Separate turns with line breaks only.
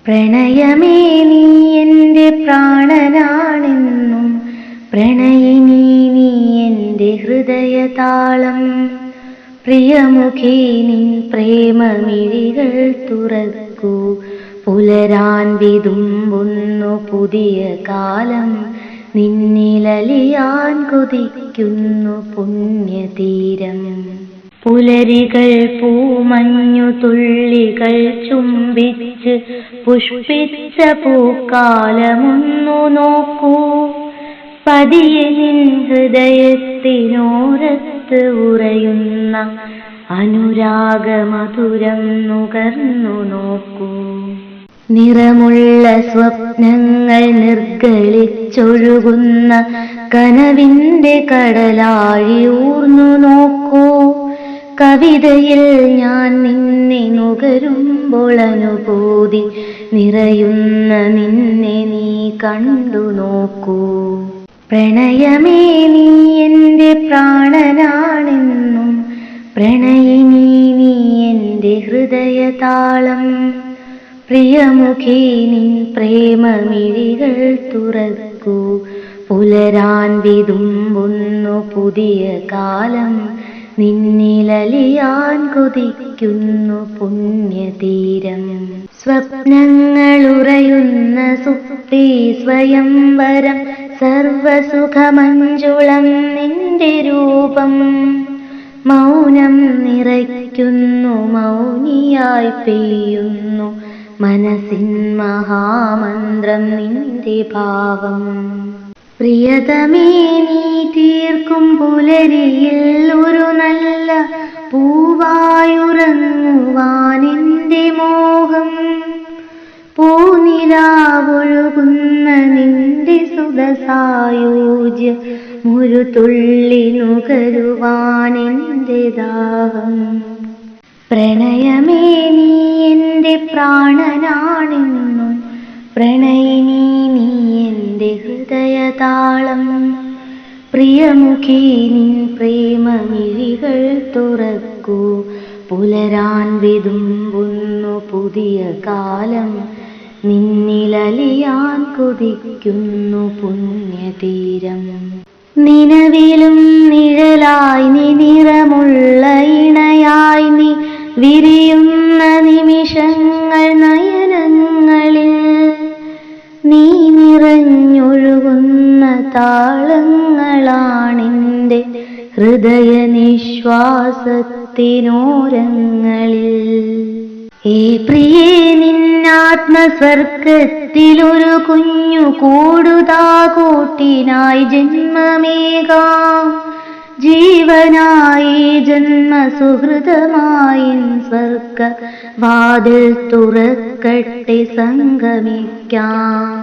പ്രണയമേ നീ എൻ്റെ പ്രാണനാണെന്നും പ്രണയിനി നീ എൻ്റെ ഹൃദയതാളം. പ്രിയമുഖി നിൻ പ്രേമമിഴികൾ തുറക്കൂ, പുലരാൻ വിതുമ്പുന്നു പുതിയ കാലം. നിന്നിലലിയാൻ കൊതിക്കുന്നു പുണ്യതീരം. പുലരികൾ പൂമഞ്ഞു തുള്ളികൾ ചുംബിച്ച് പുഷ്പിച്ച പൂക്കാലമൊന്നു നോക്കൂ. പതിയെ നിൻ ഹൃദയത്തിനോരത്ത് ഉറയുന്ന അനുരാഗമധുരം നുകർന്നു നോക്കൂ. നിറമുള്ള സ്വപ്നങ്ങൾ നിർഗളിച്ചൊഴുകുന്ന കനവിൻ്റെ കടലാഴി ഊർന്നു നോക്കൂ. കവിതയിൽ ഞാൻ നിന്നെ നുകരുമ്പോൾ അനുഭൂതി നിറയുന്ന നിന്നെ നീ കണ്ടു നോക്കൂ. പ്രണയമേ നീ എൻ്റെ പ്രാണനാണെന്നും പ്രണയിനി നീ എൻ്റെ ഹൃദയതാളം. പ്രിയമുഖി നിൻ പ്രേമമിഴികൾ തുറക്കൂ, പുലരാൻ വിതുമ്പുന്നു പുതിയ കാലം. നിന്നിലലിയാൻ കൊതിക്കുന്നു പുണ്യതീരം. സ്വപ്നങ്ങളുറയുന്ന സുപ്തി സ്വയംവരം, സർവസുഖമഞ്ജുളം നിന്റെ രൂപം. മൗനം നിറയ്ക്കുന്നു, മൗനിയായി പെയ്യുന്നു മനസ്സിൻ മഹാമന്ത്രം നിന്റെ ഭാവം. പ്രിയതമേ നീ തീർക്കും പുലരിയിൽ ഒരു നല്ല പൂവായുറങ്ങുവാനെൻ്റെ മോഹം. പൂനിലാവൊഴുകുന്ന നിന്റെ സുധസായൂജ്യം ഒരു തുള്ളി നുകരുവാനെൻ്റെ ദാഹം. പ്രണയമേ നീ എൻ്റെ പ്രാണനാണെന്നും പ്രണയിനി നീ എൻ്റെ ഹൃദയതാളം. പ്രിയമുഖി നിൻ പ്രേമമിഴികൾ തുറക്കൂ, പുലരാൻ വിതുമ്പുന്നു പുതിയ കാലം. നിന്നിലലിയാൻ കൊതിക്കുന്നു പുണ്യതീരം. നിലവിലും നിഴലായി നീ, നിറമുള്ള ഇണയായി നീ, വിരിയുന്ന നിമിഷങ്ങൾ നയനങ്ങളിൽ. നീ നിറഞ്ഞൊഴുകുന്ന താളങ്ങളാണെൻ്റെ ഹൃദയ നിശ്വാസത്തിനോരങ്ങളിൽ. ഏ പ്രിയേ, നിന്നാത്മസ്വർഗത്തിലൊരു കുഞ്ഞു കൂടുതാകൂട്ടിനായി ജന്മമേകാം. ജീവനായി ജന്മസുഹൃതമായി സ്വർഗ വാതിൽ തുറക്കട്ടെ, സംഗമിക്കാം.